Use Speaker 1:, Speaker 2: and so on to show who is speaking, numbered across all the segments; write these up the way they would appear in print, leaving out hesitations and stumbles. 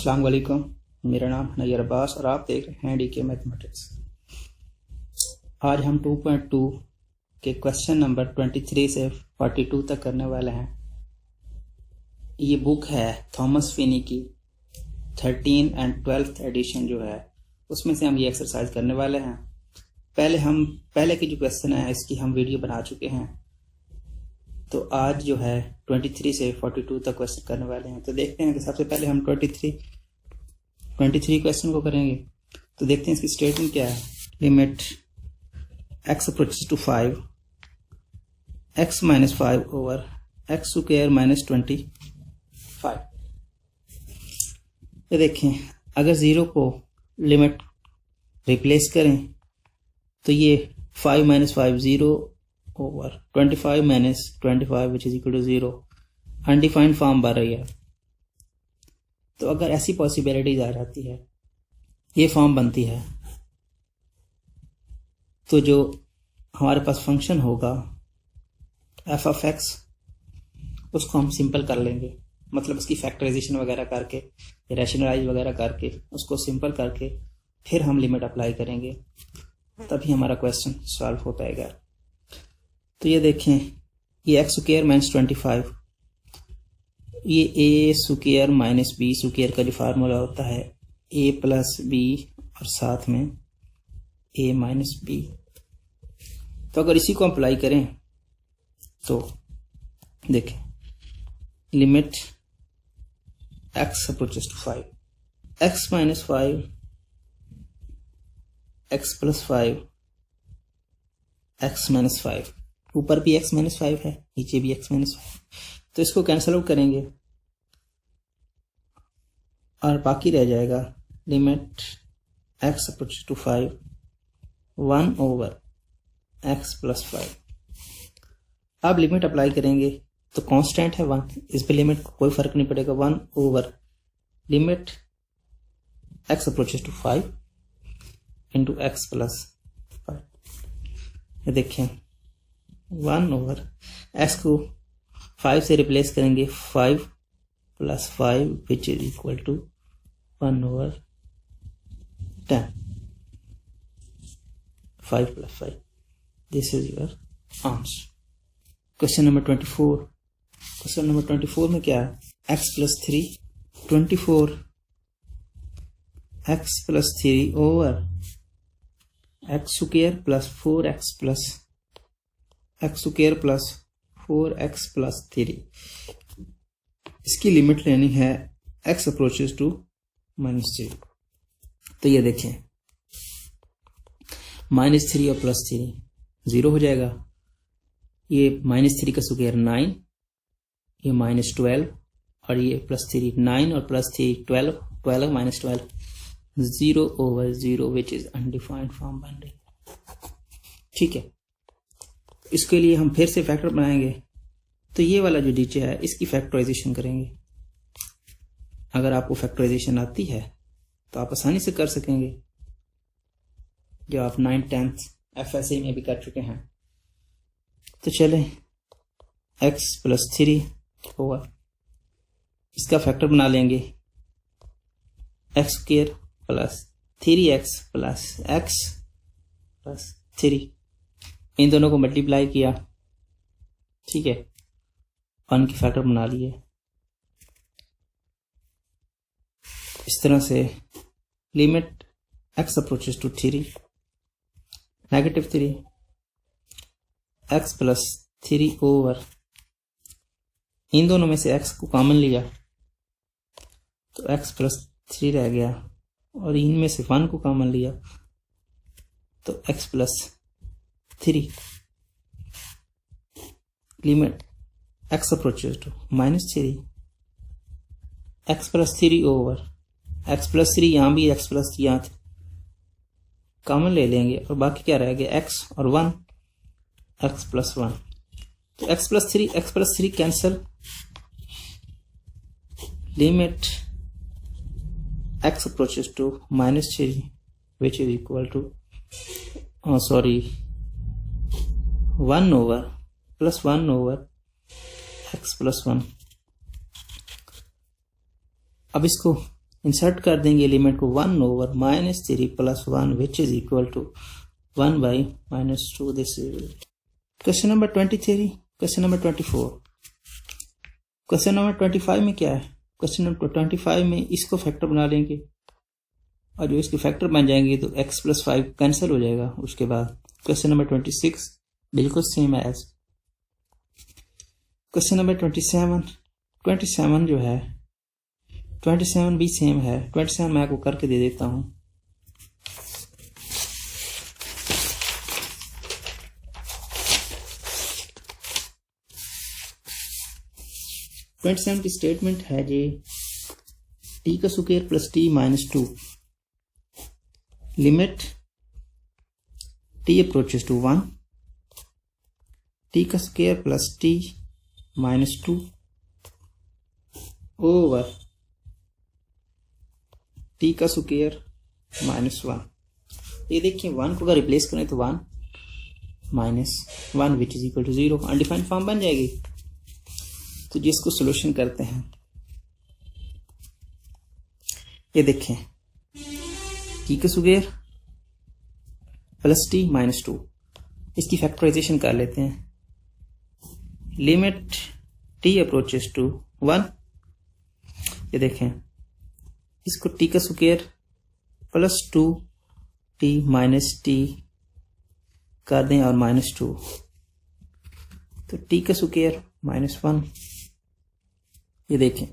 Speaker 1: अस्सलाम वालेकुम। मेरा नाम नैयर अब्बास और आप देख रहे हैं डीके मैथमेटिक्स। आज हम 2.2 के क्वेश्चन नंबर 23 से 42 तक करने वाले हैं। ये बुक है थॉमस फिनी की 13 एंड 12th एडिशन जो है, उसमें से हम ये एक्सरसाइज करने वाले हैं। पहले की जो क्वेश्चन है इसकी हम वीडियो बना चुके हैं, तो आज जो है 23 से 42 तक क्वेश्चन करने वाले हैं। तो देखते हैं कि सबसे पहले हम 23 क्वेश्चन को करेंगे। तो देखते हैं इसकी स्टेटमेंट क्या है। Limit x approaches to 5 x minus 5 over x square minus 25। ये देखें, अगर 0 को लिमिट रिप्लेस करें तो ये 5 minus 5 0 over 25 minus 25 which is equal to 0 undefined form बन रही है। तो अगर ऐसी पॉसिबिलिटीज आ जाती है, ये फॉर्म बनती है, तो जो हमारे पास फंक्शन होगा f ऑफ x, उसको हम सिंपल कर लेंगे। मतलब उसकी फैक्टराइजेशन वगैरह करके, रैशनलाइज वगैरह करके, उसको सिंपल करके फिर हम लिमिट अप्लाई करेंगे, तभी हमारा क्वेश्चन सॉल्व हो पाएगा। तो ये देखें, ये x स्क्वायर माइनस 25, ये a square minus b square का जो फार्मूला होता है a प्लस b और साथ में a माइनस b। तो अगर इसी को अप्लाई करें तो देखें, limit x approaches to 5 x minus 5 x plus 5 x minus 5, ऊपर भी x माइनस 5 है, नीचे भी x माइनस 5, तो इसको कैंसिल आउट करेंगे और बाकी रह जाएगा limit x approaches to 5 1 over x plus 5। अब लिमिट अप्लाई करेंगे तो कांस्टेंट है 1, इस पे लिमिट को कोई फर्क नहीं पड़ेगा। 1 over limit x approaches to 5 into x plus 5। ये देखें, 1 ओवर x को 5 से रिप्लेस करेंगे, 5 plus 5 which is equal to 1 over 10। 5 plus 5, this is your answer. Question number 24। Question number 24 में क्या है, x plus 3 24 x plus 3 over x square plus 4x plus x square plus 4x plus 3। इसकी limit लेनी है x approaches to -3। तो ये देखें, -3 और प्लस 3 0 हो जाएगा। ये -3 का स्क्वायर 9, ये -12 और ये प्लस 3 9 और plus 3 12, 12 minus 12 0 over 0 which is undefined form बन रही है। ठीक है, इसके लिए हम फिर से फैक्टर बनाएंगे। तो ये वाला जो नीचे है इसकी फैक्टराइजेशन करेंगे। अगर आपको फैक्टराइजेशन आती है तो आप आसानी से कर सकेंगे, जो आप 9th 10th FSA में भी कर चुके हैं। तो चलें, x प्लस 3 ओवर इसका फैक्टर बना लेंगे, x square plus 3x plus x plus 3। इन दोनों को मल्टीप्लाई किया, ठीक है, 1 के फैक्टर बना लिए। इस तरह से limit x approaches to 3 -3 x plus 3 over, इन दोनों में से x को कॉमन लिया तो x प्लस 3 रह गया, और इनमें से 1 को कॉमन लिया तो x plus 3। Limit x approaches to -3 x plus 3 over x plus 3, यहाँ भी x प्लस 3 यहाँ थे, कॉमन ले लेंगे और बाकी क्या रह गया, x और 1 x प्लस 1। तो x plus 3 cancel. Limit x approaches to -3 which is equal to 1 over plus 1 over x plus 1। अब इसको इंसर्ट कर देंगे एलिमेंट को 1 over -3 + 1 which is equal to 1/-2. This is question number 23. Question number 24. Question number 25 में क्या है? Question number 25 में इसको फैक्टर बना लेंगे और जो इसके फैक्टर बन जाएंगे तो x + 5 कैंसिल हो जाएगा. उसके बाद क्वेश्चन नंबर 26 बिल्कुल सेम एज क्वेश्चन नंबर 27. 27 जो है 27 भी सेम है. 27 मैं आपको करके दे देता हूं. की स्टेटमेंट है जी t का square plus t -2 limit t approaches to 1 t का square plus t -2 over t का स्क्वायर -1. ये देखिए 1 को अगर रिप्लेस करें तो 1 -1 which is equal to 0. Undefined form बन जाएगी. तो जिसको सोल्यूशन करते हैं ये देखें t का स्क्वायर प्लस t -2 इसकी फैक्टराइजेशन कर लेते हैं. Limit t approaches to 1. ये देखें इसको t का स्क्वायर प्लस 2t -t कर दें और -2 तो t का स्क्वायर -1. ये देखें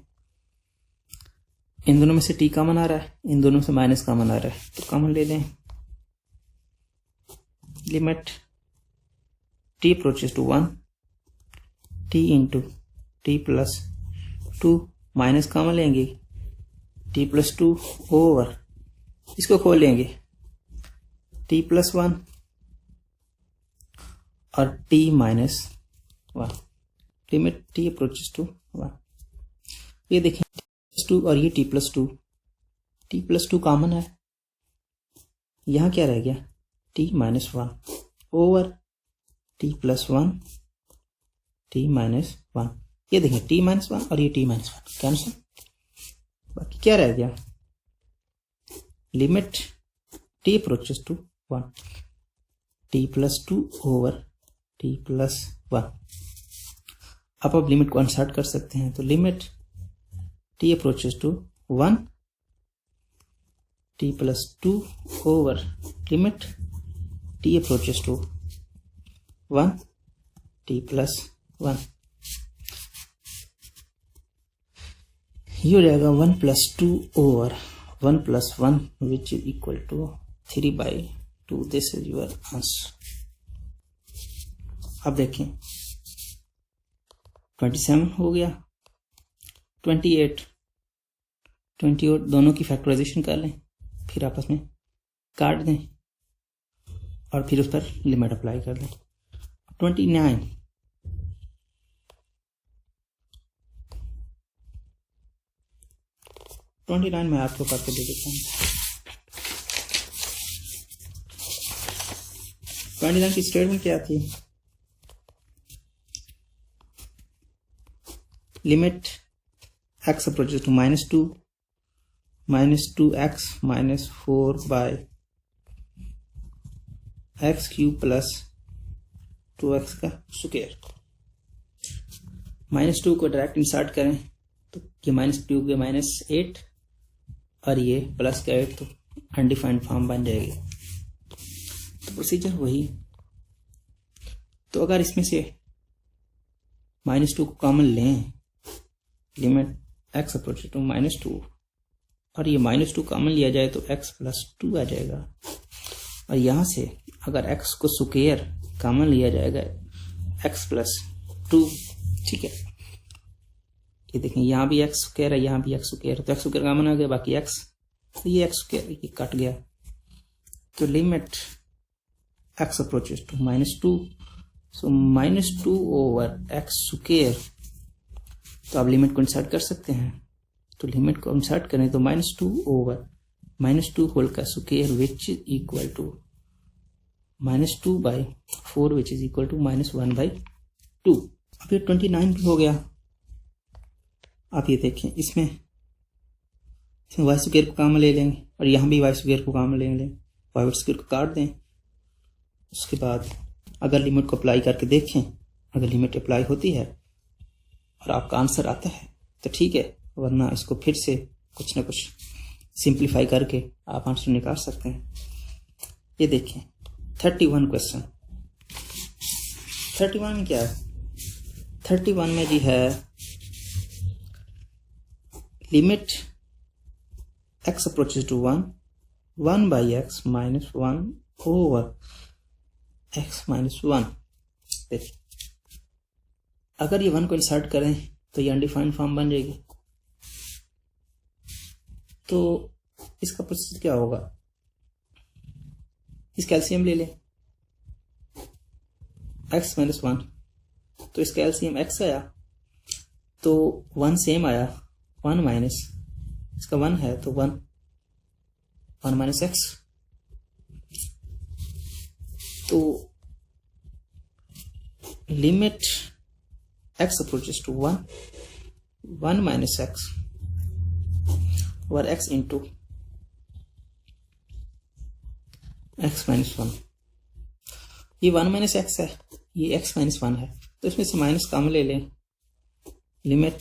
Speaker 1: इन दोनों में से t कॉमन आ रहा है, इन दोनों से माइनस कॉमन आ रहा है तो कॉमन ले लें. Limit t approaches to 1 t into t plus 2 minus common लेंगे t प्लस 2 ओवर इसको खोल लेंगे t प्लस 1 और t -1. Limit t approaches to 1. ये देखें +2 और ये t प्लस 2 कॉमन है. यहां क्या रह गया t -1 over t plus 1 t -1. ये देखें t -1 और ये t -1 कैंसिल. बाकी क्या रह गया limit t approaches to 1 t plus 2 over t plus 1. अब आप लिमिट को इंसर्ट कर सकते हैं. तो limit t approaches to 1 t plus 2 over limit t approaches to 1 t plus 1. ये हो जाएगा 1 + 2 over 1 + 1 which is equal to 3/2. This is your answer. अब देखें 27 हो गया. 28 दोनों की फैक्टराइजेशन कर लें फिर आपस में काट दें और फिर उस पर लिमिट अप्लाई कर दें. 29 मैं आपको करके दे देता हूँ. 29 की स्टेटमेंट क्या थी? Limit x approaches to -2 -2x -4 x³ plus 2x का स्क्वायर. -2 को डायरेक्ट इंसर्ट करें तो ये -2 के -8 और ये प्लस का 8 तो अनडिफाइंड फॉर्म बन जाएगी. तो प्रोसीजर वही. तो अगर इसमें से -2 को कॉमन लें लिमिट x अप्रोचेस टू -2 और ये -2 कॉमन लिया जाए तो x + 2 आ जाएगा. और यहां से अगर x को स्क्वायर कॉमन लिया जाएगा x + 2. ठीक है ये देखें यहाँ भी x स्क्वायर है यहाँ भी x स्क्वायर है तो x स्क्वायर कॉमन आ गया बाकी x तो ये x स्क्वायर ये कट गया. तो limit x approaches to -2 so -2 over x square. तो आप लिमिट को इंसर्ट कर सकते हैं. तो लिमिट को इंसर्ट करें तो -2 ओवर -2 होल का square which is equal to -2/4 which is equal to -1/2. अब ये 29 भी हो गया. आप ये देखें इसमें वाई स्क्वायर को काम में ले लेंगे और यहाँ भी वाई स्क्वायर को काम में ले लेंगे, वाई स्क्वायर को काट दें। उसके बाद अगर लिमिट को अप्लाई करके देखें, अगर लिमिट अप्लाई होती है और आपका आंसर आता है तो ठीक है, वरना इसको फिर से कुछ ना कुछ सिंप्लीफाई करके आप आंसर निकाल सकते हैं। ये देखें 31 क्वेश्चन। 31 में क्या है? 31 में जी है limit x approaches to 1 by x minus 1 over x minus 1। देखिए अगर ये 1 को इंसर्ट करें तो ये अनडिफाइंड फॉर्म बन जाएगी। तो इसका प्रोसेस क्या होगा? इसका एलसीएम ले लें, x minus 1, तो इसका एलसीएम x आया तो 1 सेम आया, 1 माइनस इसका 1 है तो 1 माइनस x। तो limit x approaches to 1 minus x over x into x minus 1। ये 1 माइनस x है, ये x माइनस 1 है, तो इसमें से माइनस कम ले लें। Limit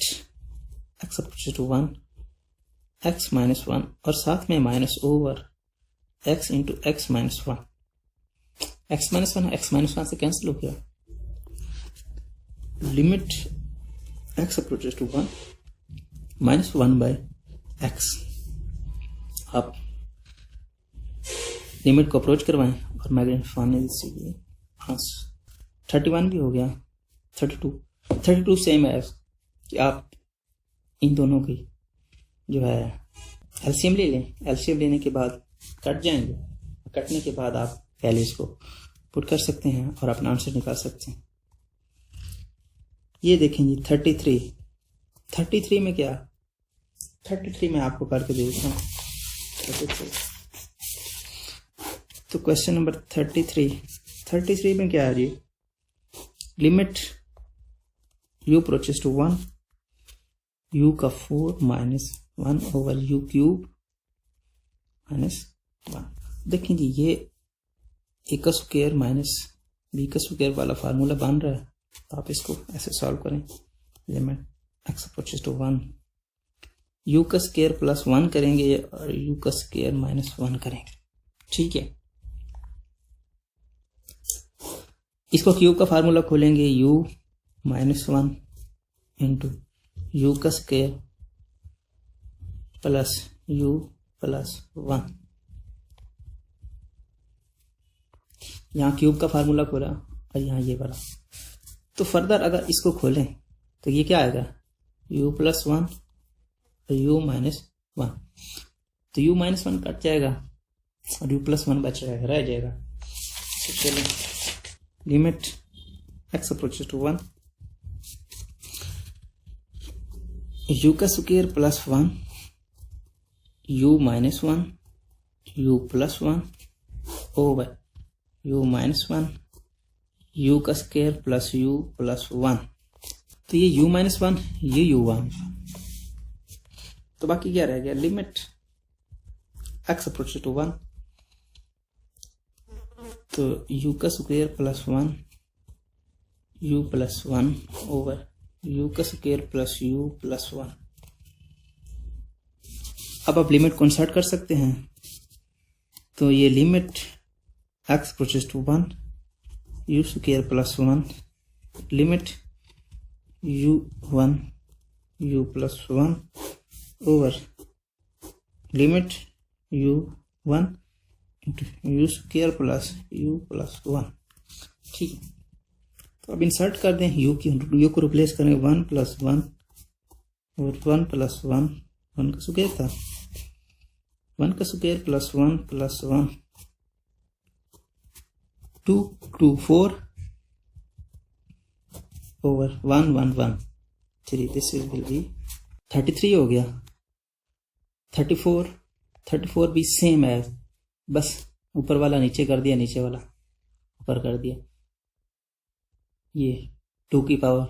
Speaker 1: x approaches to 1 x minus 1 और साथ में minus over x into x minus 1। x minus 1 x minus 1 से कैंसिल हो गया। Limit x approaches to 1 minus 1 by x। आप लिमिट को अप्रोच करवाएं और मैग्नीफाइंग से हाँ 31 भी हो गया। 32 सेम है कि आप इन दोनों की जो है एलसीएम ले लें। एलसीएम लेने के बाद कट जाएंगे, कटने के बाद आप वैल्यूज को पुट कर सकते हैं और अपना आंसर निकाल सकते हैं। ये देखें जी 33 में क्या, 33 में आपको करके दे देता हूँ 33। तो क्वेश्चन नंबर 33 में क्या है जी? Limit u approaches to 1 u का 4 minus 1 over u cube minus 1। देखें जी ये a का स्क्वायर माइनस b का स्क्वायर वाला फार्मूला बन रहा है, तो आप इसको ऐसे सॉल्व करें। Limit x approaches to 1 u का स्क्वायर प्लस 1 करेंगे और u का स्क्वायर माइनस 1 करेंगे। ठीक है, इसको क्यूब का फार्मूला खोलेंगे, u माइनस 1 इंटू u का स्क्वायर प्लस u प्लस 1। यहाँ क्यूब का फार्मूला खोला और यहाँ ये वाला। तो फर्दर अगर इसको खोलें तो ये क्या आएगा? u प्लस 1 और u माइनस 1। तो u माइनस 1 कट जाएगा और u प्लस 1 बच रह जाएगा। तो चलिए limit x approaches to 1 u का square plus 1 u minus 1 u plus 1 over u minus 1 u का स्क्वायर प्लस u प्लस 1। तो ये u माइनस 1 ये u1, तो बाकी क्या रह गया? लिमिट x अप्रोचेस टू 1 तो u का square plus 1 u plus 1 over u का स्क्वायर प्लस u प्लस 1। अब आप लिमिट को इंसर्ट कर सकते हैं। तो ये limit x approaches to 1 u square plus 1 limit u1 u plus 1 over limit u1 into u square plus u plus 1। ठीक है, तो अब इंसर्ट कर दें u को रिप्लेस करेंगे 1 प्लस 1 और 1 प्लस 1 1 का स्क्वायर था, 1 का square plus 1 plus 1 2 2 4 over 1 1 1 3। This is will be 33 हो गया। 34 भी सेम है, बस ऊपर वाला नीचे कर दिया, नीचे वाला ऊपर कर दिया। ये 2 की पावर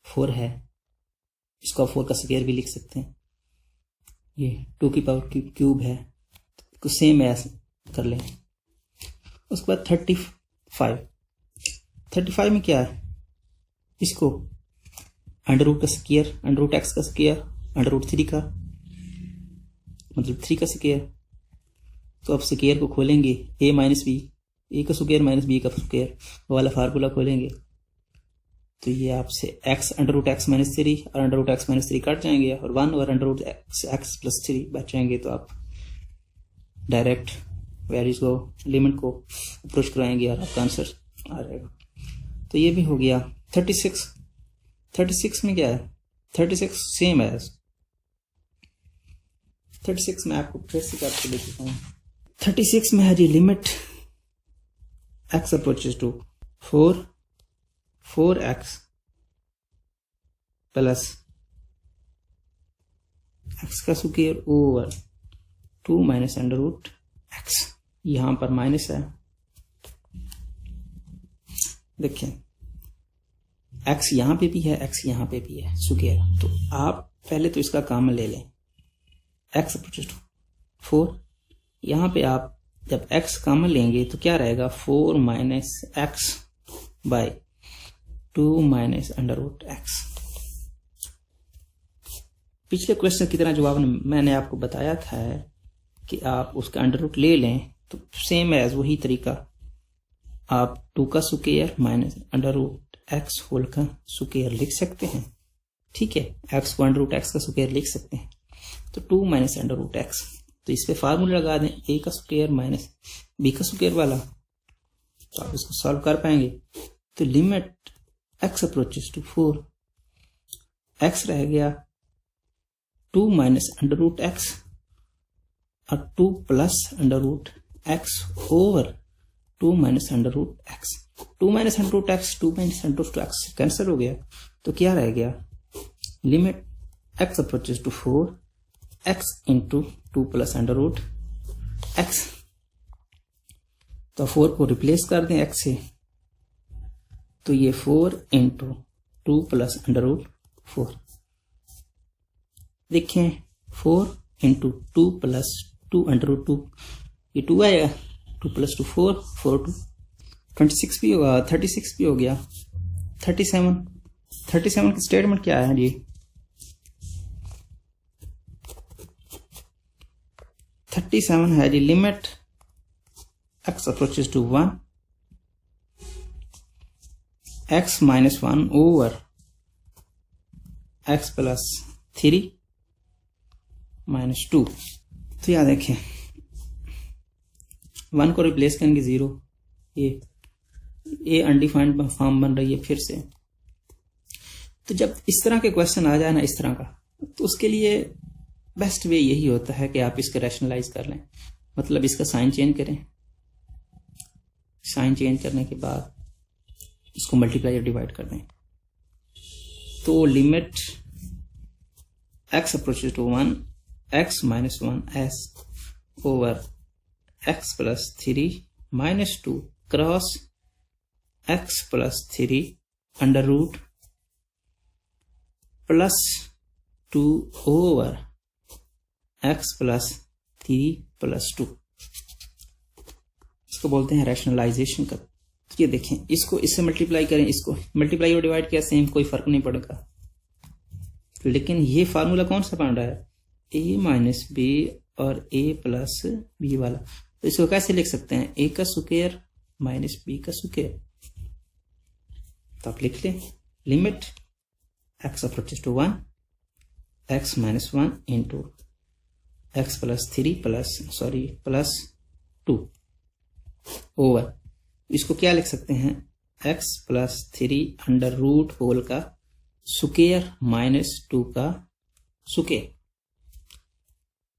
Speaker 1: 4 है, इसको आप 4 का स्क्वायर भी लिख सकते हैं। ये 2 की पावर क्यूब है, तो सेम एज कर लें। उसके बाद 35 में क्या है, इसको अंडर रूट का स्क्वायर, अंडर रूट एक्स का स्क्वायर, अंडर रूट 3 का मतलब 3 का स्क्वायर। तो अब स्क्वायर को खोलेंगे, ए माइनस बी, ए का स्क्वायर माइनस बी का स्क्वायर, वो वाला फार्मूला खोलेंगे तो ये आपसे x under root x minus 3 और under root x minus 3 cut जाएंगे और 1 और अंडर रूट एक्स प्लस 3 बच जाएंगे। तो आप डायरेक्ट वैल्यूज को, लिमिट को अप्रोच कराएंगे और आपका आंसर आ जाएगा। तो ये भी हो गया। 36 में क्या है, 36 सेम है। 36 में आपको फिर से करके देता हूँ। 36 में है जी limit x approaches to 4x plus x का square over 2 minus under root x. यहां पर माइनस है, देखिए एक्स यहां पे भी है, एक्स यहां पे भी है स्क्वायर। तो आप पहले तो इसका कॉमन ले लें, एक्स अप्रोचेस टू 4। यहां पे आप जब एक्स कॉमन लेंगे तो क्या रहेगा, 4 minus x by 2 minus under root x. पिछले क्वेश्चन की तरह जवाब मैंने आपको बताया था कि आप उसका अंडर रूट ले लें तो सेम एज वही तरीका, आप 2 का square minus under root x whole का स्क्वायर लिख सकते हैं। ठीक है, एक्स को अंडर रूट एक्स का स्क्वायर लिख सकते हैं। तो 2 माइनस अंडर रूट एक्स, तो इस पे फार्मूला लगा दें, ए का स्क्वायर माइनस बी का स्क्वायर वाला, तो आप इसको सॉल्व कर पाएंगे। तो limit x approaches to 4, x रह गया 2 माइनस अंडर रूट एक्स और 2 plus under root x over 2 minus under root x. 2 minus under root x 2 minus under root x cancel हो गया, तो क्या रह गया, limit x approaches to 4 x into 2 plus under root x. तो 4 को replace कर दें x से, तो ये 4 इंटू 2 प्लस अंडर रूट 4। देखें 4 इंटू 2 प्लस 2 अंडर रूट 2, ये 2 आएगा, 2 प्लस 2 4, 4 2 26 भी होगा, 36 भी हो गया। 37 की स्टेटमेंट क्या है जी, 37 है जी limit x approaches to 1 x minus 1 over x plus 3 minus 2। तो याद देखें 1 को रिप्लेस करेंगे 0, ये अनडिफाइंड फॉर्म बन रही है फिर से। तो जब इस तरह के क्वेश्चन आ जाए ना इस तरह का, तो उसके लिए बेस्ट वे यही होता है कि आप इसको रैशनलाइज कर लें, मतलब इसका साइन चेंज करें, साइन चेंज करने के बाद इसको मल्टीप्लाई और डिवाइड कर दें। तो limit x approaches to 1 x minus 1 s over x plus 3 minus 2 cross x plus 3 under root plus 2 over x plus 3 plus 2, इसको बोलते हैं रैशनलाइजेशन का। तो ये देखें, इसको इससे मल्टीप्लाई करें, इसको मल्टीप्लाई और डिवाइड किया सेम, कोई फर्क नहीं पड़ेगा। लेकिन ये फार्मूला कौन सा बन रहा है, a माइनस बी और a प्लस बी वाला। तो इसको कैसे लिख सकते हैं, a का स्क्वायर माइनस b का स्क्वायर। तो आप लिख लें limit x approaches to 1 x minus 1 into x plus 3 plus 2 over, इसको क्या लिख सकते हैं, x plus 3 under root whole का स्क्वायर माइनस 2 का स्क्वायर।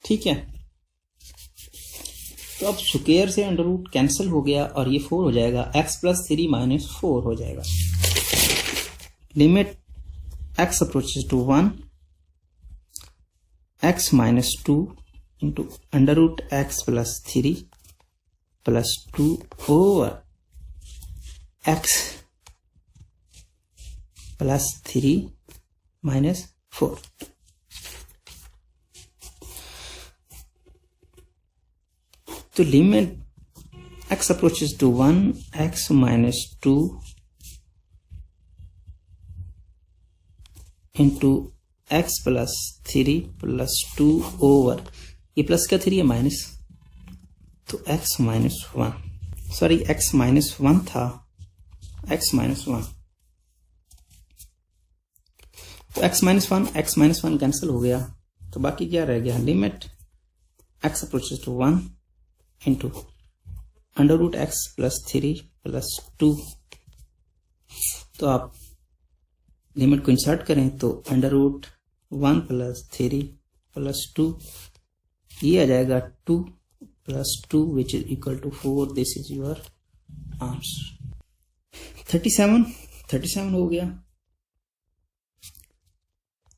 Speaker 1: ठीक है, तो अब स्क्वायर से अंडर रूट कैंसिल हो गया और ये 4 हो जाएगा, x प्लस 3 माइनस 4 हो जाएगा। Limit x approaches to 1 x minus 2 into under root x plus 3 plus 2 over x plus 3 minus 4। तो limit x approaches to 1, x minus 2 into x plus 3 plus 2 over, ये प्लस का 3 है minus, तो x minus 1, sorry x minus 1 था, x minus 1, तो x minus 1 cancel हो गया, तो बाकी क्या रह गया, limit x approaches to 1 into under root x plus 3 plus 2, तो आप लिमिट को इंसर्ट करें तो अंडर रूट 1 प्लस 3 प्लस 2, ये आ जाएगा 2 plus 2 which is equal to 4। This is your answer. 37 हो गया।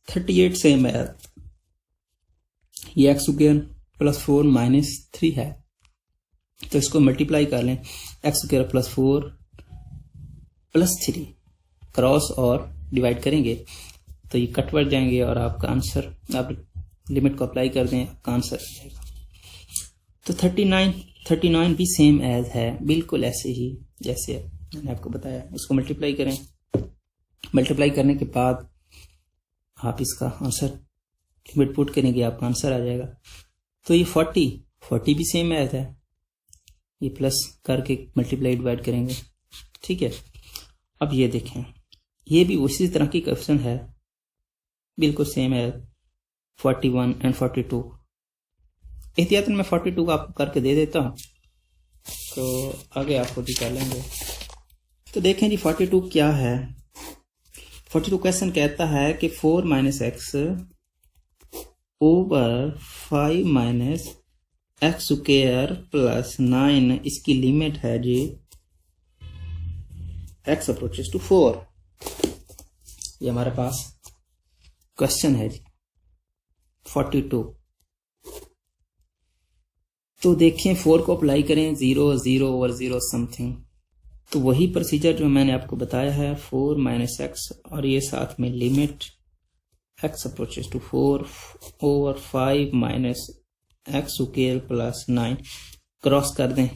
Speaker 1: 38 सेम है, ये एक्स स्क्वायर प्लस 4 माइनस 3 है, तो इसको मल्टीप्लाई कर लें, x square plus 4 plus 3 cross और डिवाइड करेंगे तो ये कटवर्ड जाएंगे और आपका आंसर, आप लिमिट को अप्लाई कर दें, आपका आंसर आ जाएगा। तो 39 भी सेम एज है, बिल्कुल ऐसे ही जैसे मैंने आपको बताया। इसको मल्टीप्लाई करें, मल्टीप्लाई करने के बाद आप इसका आंसर लिमिट पुट करेंगे, आपका आंसर आ जाएगा। तो ये 40 भी सेम एज है, ये प्लस करके मल्टीप्लाई डिवाइड करेंगे, ठीक है। अब ये देखें, ये भी उसी तरह की क्वेश्चन है, बिल्कुल सेम है, 41 एंड 42। एहतियातन मैं 42 को आपको करके दे देता हूँ, तो आगे आप खुद ही कर लेंगे। तो देखें जी 42 क्या है। 42 क्वेश्चन कहता है कि 4 minus x over 5 minus x square plus 9, इसकी लिमिट है जी एक्स अप्रोचेस टू 4। ये हमारे पास क्वेश्चन है जी 42। तो देखें 4 को अप्लाई करें, 0 0 और 0 समथिंग, तो वही प्रोसीजर जो मैंने आपको बताया है, 4 माइनस एक्स और ये साथ में limit x approaches to 4 over 5 minus x square plus 9, cross कर दें,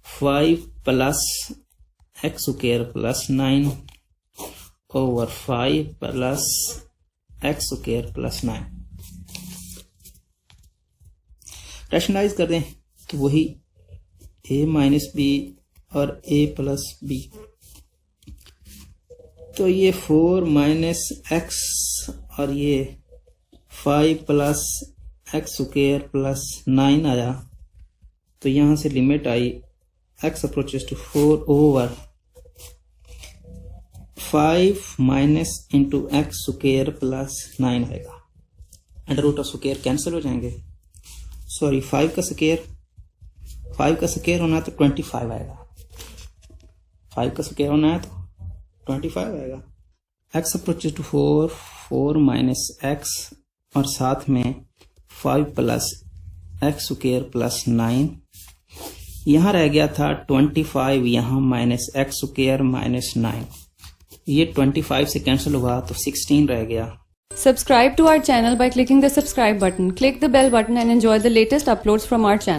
Speaker 1: 5 plus x square plus 9 over 5 plus x square plus 9, rationalise कर दें तो वही a माइनस बी और a प्लस बी, तो ये 4 माइनस एक्स और ये 5 प्लस एक्स स्क्वायर प्लस 9 आया, तो यहां से limit I x approaches to 4 over 5 minus into x square plus 9 आएगा। Under root of square cancel हो जाएंगे, सॉरी 5 का स्क्वायर होना है तो 25 आएगा, 5 का स्क्वायर होना है तो 25 आएगा। X approaches to 4 minus x और साथ में 5 प्लस एक्स स्क्वायर प्लस 9, यहाँ रह गया था 25, यहाँ माइनस एक्स स्क्वायर माइनस 9, ये 25 से कैंसिल हुआ तो 16 रह गया।
Speaker 2: Subscribe to our channel by clicking the subscribe button. Click the bell button and enjoy the latest uploads from our channel.